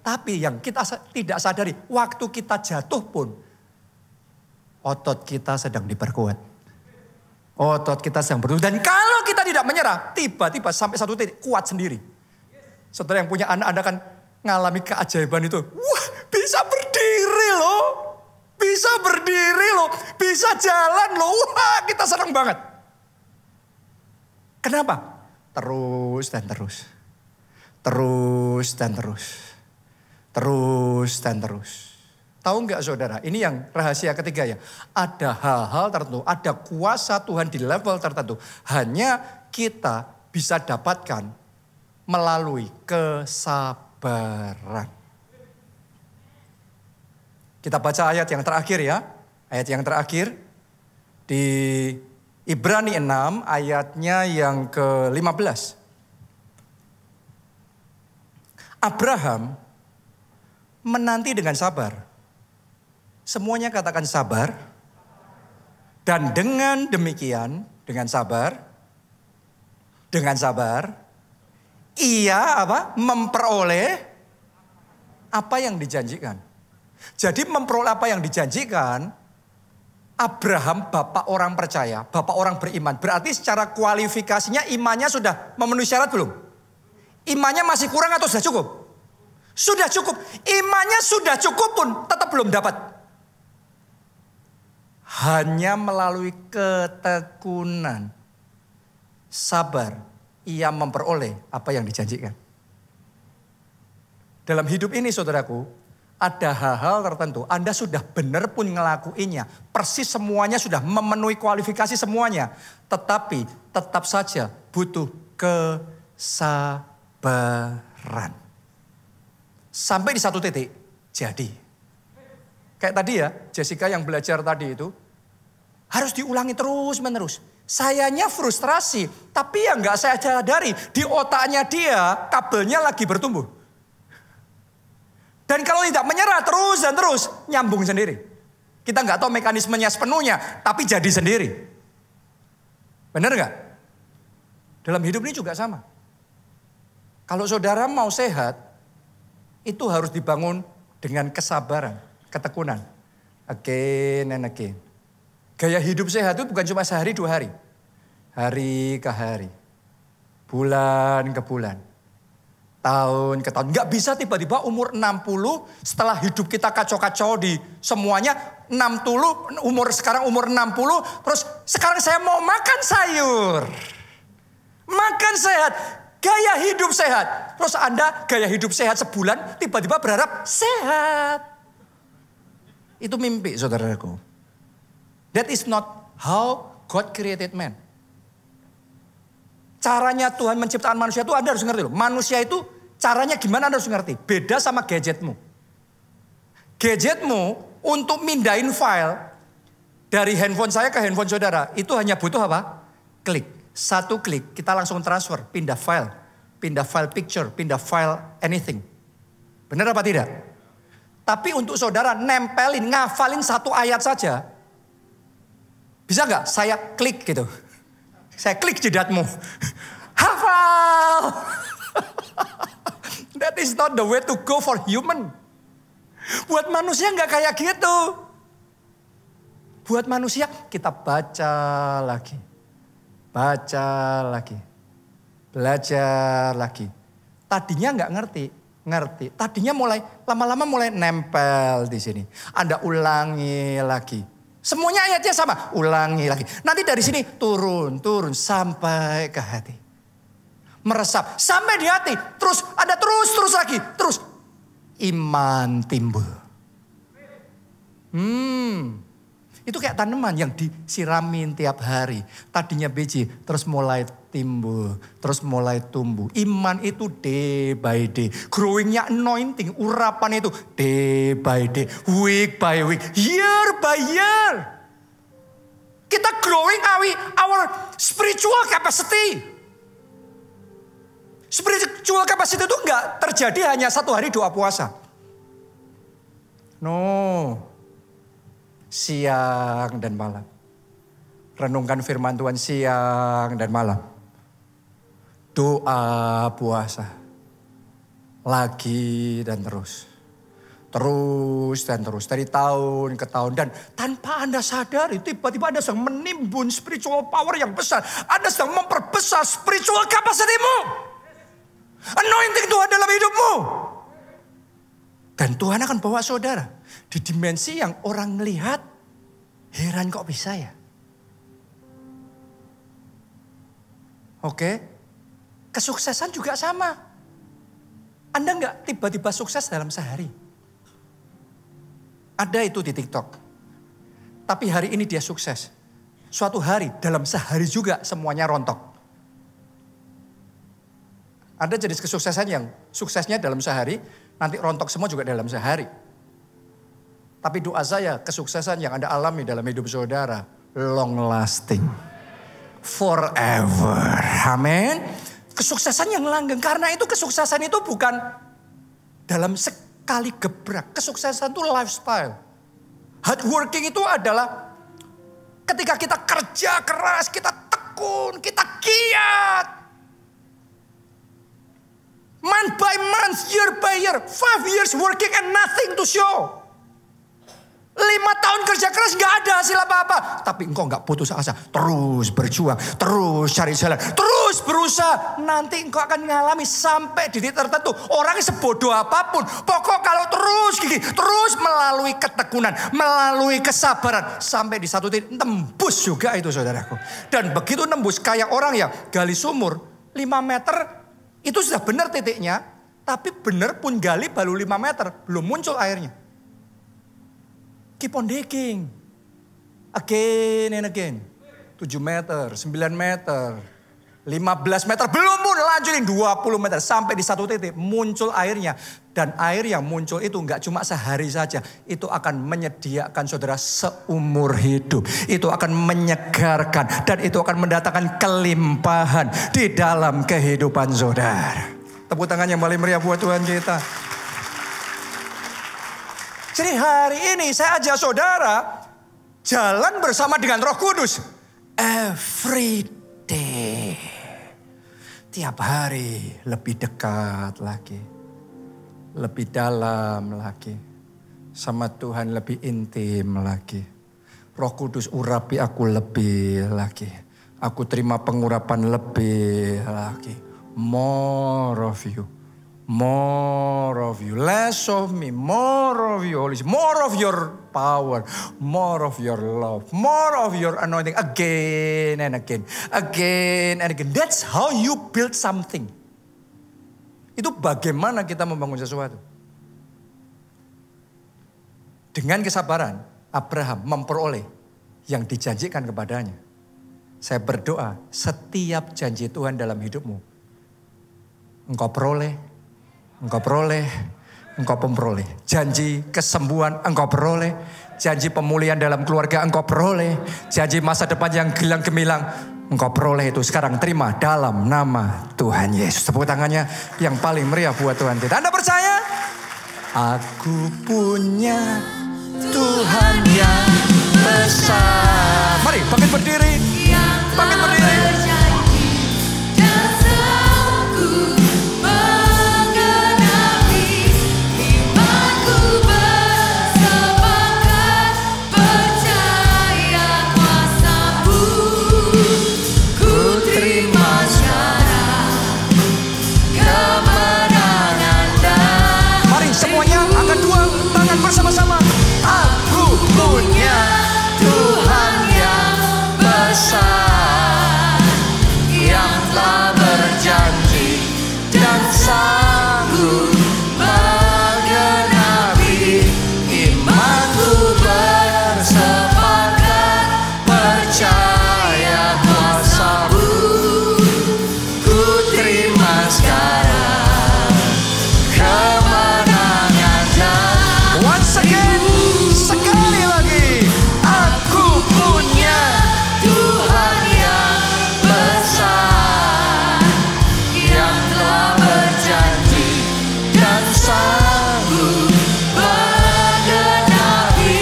Tapi yang kita tidak sadari, waktu kita jatuh pun, otot kita sedang diperkuat. Otot kita sedang bertumbuh. Dan kalau kita tidak menyerah, tiba-tiba sampai satu titik kuat sendiri. Saudara yang punya anak, Anda kan ngalami keajaiban itu. Wah, bisa berdiri loh. Bisa jalan loh. Wah, kita senang banget. Kenapa? Terus dan terus. Tahu nggak saudara, ini yang rahasia ketiga ya. Ada hal-hal tertentu, ada kuasa Tuhan di level tertentu. Hanya kita bisa dapatkan melalui kesabaran. Kita baca ayat yang terakhir ya. Ayat yang terakhir. Di Ibrani 6 ayatnya yang ke-15. Abraham menanti dengan sabar. Semuanya katakan sabar. Dan dengan demikian, dengan sabar, ia memperoleh apa yang dijanjikan. Jadi memperoleh apa yang dijanjikan, Abraham bapak orang percaya, bapak orang beriman. Berarti secara kualifikasinya imannya sudah memenuhi syarat belum? Imannya masih kurang atau sudah cukup? Sudah cukup. Imannya sudah cukup pun tetap belum dapat. Hanya melalui ketekunan, sabar, ia memperoleh apa yang dijanjikan. Dalam hidup ini saudaraku, ada hal-hal tertentu Anda sudah benar pun ngelakuinnya. Persis semuanya sudah memenuhi kualifikasi semuanya. Tetapi tetap saja butuh kesabaran. Sampai di satu titik jadi. Kayak tadi ya, Jessica yang belajar tadi itu. Harus diulangi terus menerus. Sayanya frustrasi. Tapi yang gak saya sadari, di otaknya dia kabelnya lagi bertumbuh. Dan kalau tidak menyerah terus dan terus, nyambung sendiri. Kita nggak tahu mekanismenya sepenuhnya, tapi jadi sendiri. Benar nggak? Dalam hidup ini juga sama. Kalau saudara mau sehat, itu harus dibangun dengan kesabaran, ketekunan. Again and again. Gaya hidup sehat itu bukan cuma sehari 2 hari. Hari ke hari. Bulan ke bulan. Tahun ke tahun. Nggak bisa tiba-tiba umur 60 setelah hidup kita kacau-kacau di semuanya. 60, sekarang umur 60. Terus sekarang saya mau makan sayur. Makan sehat. Gaya hidup sehat. Terus Anda gaya hidup sehat sebulan tiba-tiba berharap sehat. Itu mimpi saudaraku. That is not how God created man. Caranya Tuhan menciptakan manusia itu Anda harus ngerti loh. Manusia itu caranya gimana Anda harus ngerti. Beda sama gadgetmu. Gadgetmu untuk mindahin file dari handphone saya ke handphone saudara. Itu hanya butuh apa? Klik. 1 klik kita langsung transfer. Pindah file picture, pindah file anything. Benar apa tidak? Tapi untuk saudara nempelin, ngafalin 1 ayat saja. Bisa nggak saya klik gitu? Saya klik jidatmu. Hafal. That is not the way to go for human. Buat manusia nggak kayak gitu. Buat manusia kita baca lagi. Belajar lagi. Tadinya nggak ngerti. Tadinya lama-lama mulai nempel di sini. Anda ulangi lagi. Semuanya ayatnya sama, ulangi lagi. Nanti dari sini turun sampai ke hati. Meresap sampai di hati. Terus ada terus lagi. Terus iman timbul. Itu kayak tanaman yang disiramin tiap hari. Tadinya biji, terus mulai timbul, terus mulai tumbuh. Iman itu day by day. Growingnya anointing, urapan itu day by day, week by week, year by year. Kita growing our spiritual capacity. Spiritual capacity itu enggak terjadi hanya 1 hari doa puasa. No. Siang dan malam. Renungkan firman Tuhan siang dan malam. Doa puasa. Lagi dan terus. Terus dan terus. Dari tahun ke tahun. Dan tanpa Anda sadari tiba-tiba Anda sedang menimbun spiritual power yang besar. Anda sedang memperbesar spiritual capacity-mu. Anointing Tuhan dalam hidupmu. Dan Tuhan akan bawa saudara di dimensi yang orang melihat, heran kok bisa ya. Oke, kesuksesan juga sama. Anda nggak tiba-tiba sukses dalam sehari. Ada itu di TikTok. Tapi hari ini dia sukses. Suatu hari, dalam sehari juga semuanya rontok. Ada jenis kesuksesan yang suksesnya dalam sehari, nanti rontok semua juga dalam sehari. Tapi doa saya kesuksesan yang Anda alami dalam hidup saudara long lasting. Forever. Amin. Kesuksesan yang langgeng. Karena itu kesuksesan itu bukan dalam sekali gebrak. Kesuksesan itu lifestyle. Hard working itu adalah ketika kita kerja keras, kita tekun, kita giat. Month by month, year by year, 5 years working and nothing to show. 5 tahun kerja keras gak ada hasil apa-apa. Tapi engkau gak putus asa. Terus berjuang, terus cari jalan, terus berusaha. Nanti engkau akan mengalami sampai di titik tertentu. Orangnya sebodoh apapun. Pokok kalau terus gigi, terus melalui ketekunan, melalui kesabaran. Sampai di satu titik tembus juga itu saudaraku. Dan begitu nembus kayak orang yang gali sumur 5 meter. Itu sudah benar titiknya. Tapi benar pun gali baru 5 meter. Belum muncul airnya. Keep on digging. Again and again. 7 meter, 9 meter, 15 meter. Belum pun lanjutin 20 meter. Sampai di satu titik muncul airnya. Dan air yang muncul itu enggak cuma sehari saja. Itu akan menyediakan saudara seumur hidup. Itu akan menyegarkan. Dan itu akan mendatangkan kelimpahan di dalam kehidupan saudara. Tepuk tangan yang paling meriah buat Tuhan kita. Jadi hari ini saya ajak saudara jalan bersama dengan Roh Kudus. Every day. Tiap hari lebih dekat lagi. Lebih dalam lagi. Sama Tuhan lebih intim lagi. Roh Kudus urapi aku lebih lagi. Aku terima pengurapan lebih lagi. More of you. More of you, less of me, more of you, Holy Spirit, more of your power, more of your love, more of your anointing, again and again, again and again. That's how you build something. Itu bagaimana kita membangun sesuatu. Dengan kesabaran, Abraham memperoleh yang dijanjikan kepadanya. Saya berdoa, setiap janji Tuhan dalam hidupmu, engkau peroleh. Engkau peroleh, engkau memperoleh. Janji kesembuhan engkau peroleh. Janji pemulihan dalam keluarga engkau peroleh. Janji masa depan yang gilang gemilang engkau peroleh itu sekarang. Terima dalam nama Tuhan Yesus. Tepuk tangannya yang paling meriah buat Tuhan kita. Anda percaya? Aku punya Tuhan yang besar. Mari bangkit berdiri. Bangkit berdiri. Bersama-sama. Aku punya Tuhan yang besar, yang telah berjanji dan sanggup menggenapi. Imanku bersepakat percaya kuasa-Mu. Ku terima sekarang kemenangan dan once again, sekali lagi, aku punya Tuhan yang besar, yang telah berjanji dan sanggup menggenapi.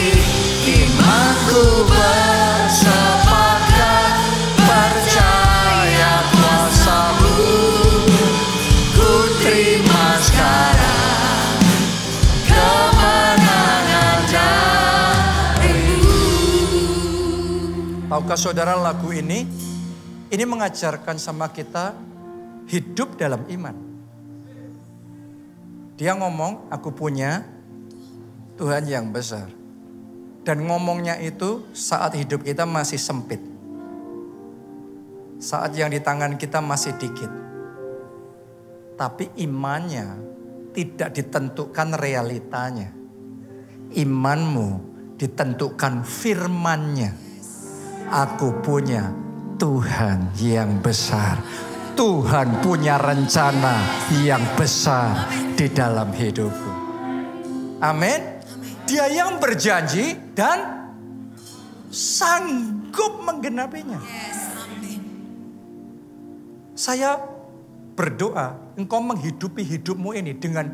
Imanku bersepakat percaya kuasa-Mu. Ku terima sekarang tahukah saudara lagu ini mengajarkan sama kita hidup dalam iman. Dia ngomong, aku punya Tuhan yang besar. Dan ngomongnya itu saat hidup kita masih sempit. Saat yang di tangan kita masih dikit. Tapi imannya tidak ditentukan realitanya. Imanmu ditentukan firman-Nya. Aku punya Tuhan yang besar. Tuhan punya rencana yang besar di dalam hidupku. Amin. Dia yang berjanji dan sanggup sanggup menggenapinya. Saya berdoa, engkau menghidupi hidupmu ini dengan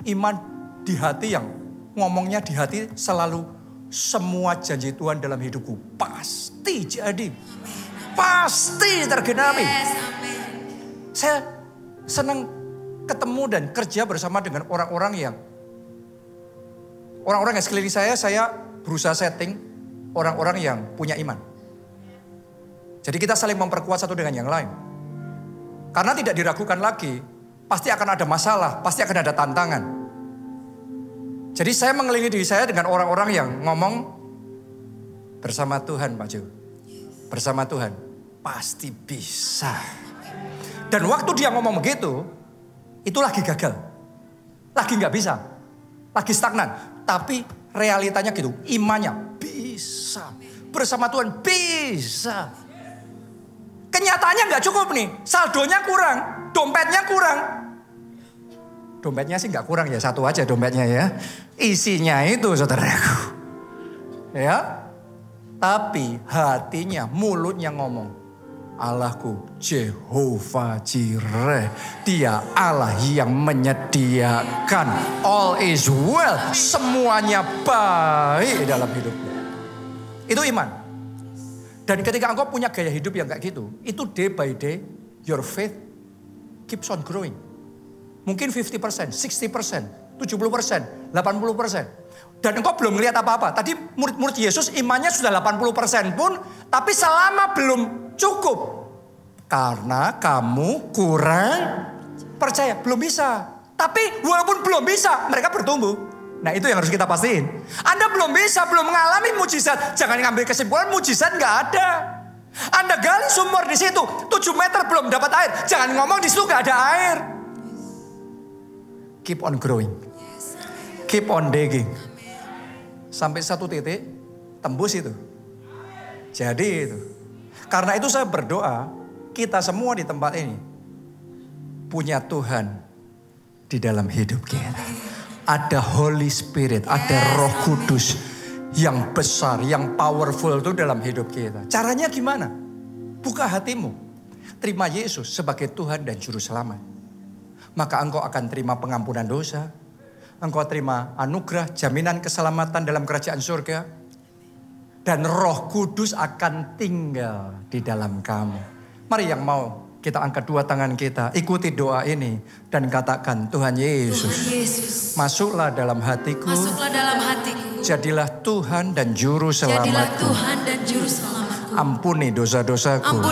iman di hati yang ngomongnya di hati selalu semua janji Tuhan dalam hidupku pasti jadi. Pasti tergenapi. Saya senang ketemu dan kerja bersama dengan orang-orang yang sekeliling saya berusaha setting orang-orang yang punya iman. Jadi kita saling memperkuat satu dengan yang lain. Karena tidak diragukan lagi, pasti akan ada masalah, pasti akan ada tantangan. Jadi saya mengelilingi diri saya dengan orang-orang yang ngomong bersama Tuhan, Pak Jo. Bersama Tuhan, pasti bisa. Dan waktu dia ngomong begitu, itu lagi gagal. Lagi nggak bisa. Lagi stagnan. Tapi realitanya gitu, imannya bisa. Bersama Tuhan bisa. Kenyataannya nggak cukup nih, saldonya kurang, dompetnya kurang. Dompetnya sih nggak kurang ya, satu aja dompetnya ya. Isinya itu saudaraku. Ya, tapi hatinya, mulutnya ngomong, Allahku Jehovah Jireh, Dia Allah yang menyediakan, all is well, semuanya baik dalam hidupku. Itu iman. Dan ketika engkau punya gaya hidup yang kayak gitu, itu day by day, your faith keeps on growing. Mungkin 50%, 60%, 70%, 80%. Dan engkau belum melihat apa-apa. Tadi murid-murid Yesus imannya sudah 80% pun, tapi selama belum cukup. Karena kamu kurang percaya, belum bisa. Tapi walaupun belum bisa, mereka bertumbuh. Nah itu yang harus kita pastiin. Anda belum bisa, belum mengalami mujizat. Jangan ngambil kesimpulan mujizat nggak ada. Anda gali sumur di situ, 7 meter belum dapat air. Jangan ngomong di situ nggak ada air. Keep on growing. Keep on digging. Sampai satu titik, tembus itu. Jadi itu. Karena itu saya berdoa, kita semua di tempat ini punya Tuhan di dalam hidup kita. Ada Holy Spirit, ada Roh Kudus yang besar, yang powerful itu dalam hidup kita. Caranya gimana? Buka hatimu. Terima Yesus sebagai Tuhan dan Juru Selamat. Maka engkau akan terima pengampunan dosa. Engkau terima anugerah, jaminan keselamatan dalam kerajaan surga. Dan Roh Kudus akan tinggal di dalam kamu. Mari yang mau kita angkat dua tangan kita, ikuti doa ini dan katakan, Tuhan Yesus, masuklah dalam hatiku, jadilah Tuhan dan Juru Selamatku. Ampuni dosa-dosaku.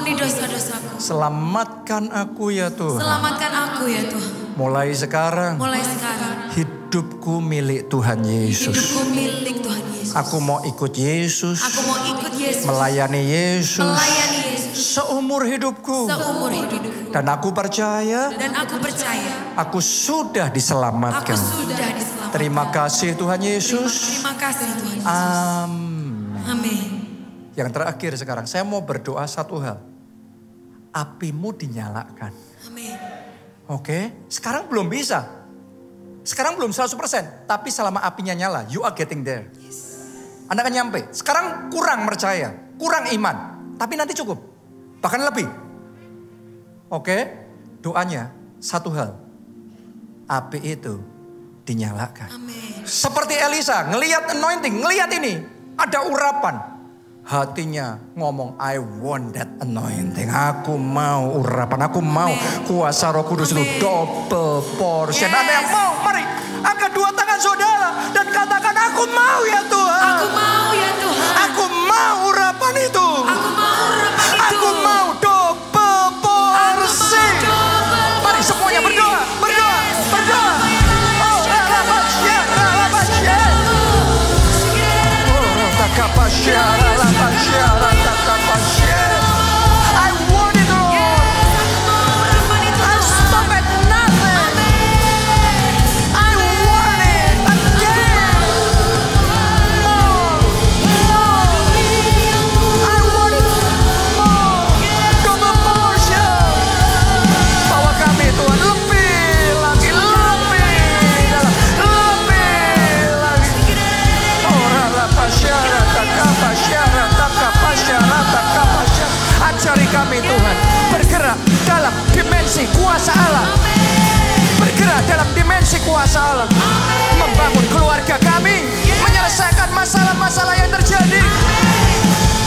Selamatkan aku ya Tuhan. Mulai sekarang, hidupku milik Tuhan Yesus. Aku mau ikut Yesus, melayani Yesus. Seumur hidupku. Dan aku percaya. Aku sudah diselamatkan. Terima kasih Tuhan Yesus. Amin. Yang terakhir sekarang saya mau berdoa satu hal. Apimu dinyalakan. Oke, sekarang belum bisa. Sekarang belum 100%. Tapi selama apinya nyala, you are getting there. Anda akan nyampe. Sekarang kurang percaya, kurang iman. Tapi nanti cukup. Bahkan lebih. Oke, doanya satu hal. Api itu dinyalakan. Amin. Seperti Elisa, ngelihat anointing, ngelihat ini. Ada urapan. Hatinya ngomong, I want that anointing. Aku mau urapan, aku mau kuasa Roh Kudus itu double portion. Ada yang mau? Mari, angkat dua tangan saudara dan katakan, aku mau ya Tuhan. Aku mau ya Tuhan. Aku mau urapan itu. Aku mau urapan itu. Aku mau double portion. Mari semuanya berdoa, berdoa, berdoa. Oh, rabasya, rabasya. Oh, takapasya, rabasya, takapasya. I want it all. I stop at nothing. masalah-masalah yang terjadi.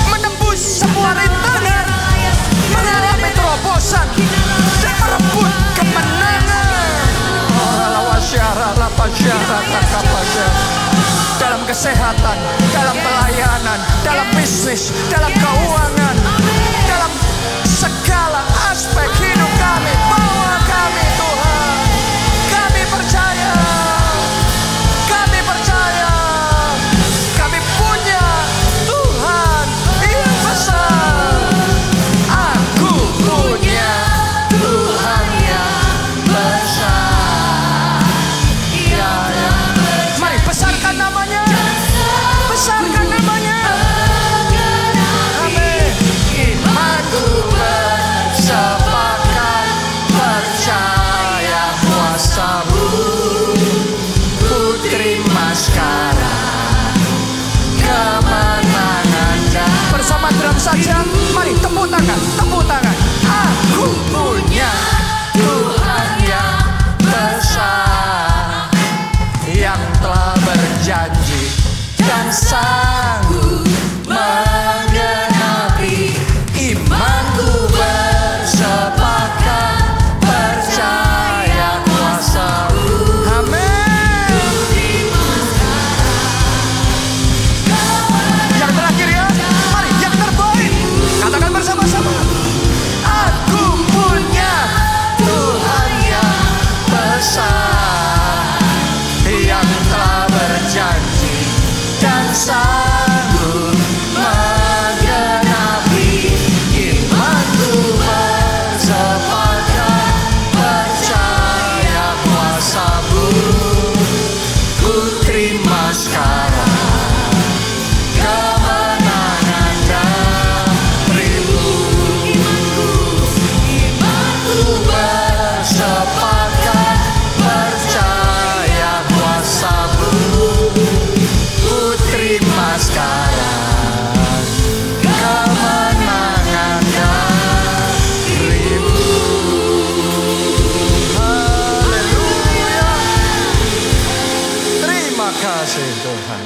Menembus semua rintangan, mengalami terobosan, dan merebut kemenangan. Dalam kesehatan, dalam pelayanan, dalam bisnis, dalam keuangan, dalam segala aspek hidup kami. Bawa kami Tuhan. Kami percaya. Kami percaya. Kami punya Tuhan yang besar. Aku punya Tuhan yang besar. Mari besarkan namanya. Besarkan namanya. Amin. Imanku bersepakat percaya kuasa-Mu. Putri Maskara, kemenangan dan bersama drum saja. Mari tepuk tangan, tepuk tangan. Aku punya Tuhan yang besar, yang telah berjanji dan sanggup menggenapi. Imanku bersepakat percaya kuasa-Mu. Amin. Yang terakhir ya, mari yang terbaik. Katakan bersama-sama. Aku punya Tuhan yang besar, yang telah berjanji dan sanggup menggenapi. Imanku bersepakat percaya kuasa-Mu. Putri Maskara, kemenangan dari-Mu. Imanku bersepakat percaya kuasa-Mu. Putri Maskara, kemenangan dari-Mu. Haleluya. Terima kasih Tuhan.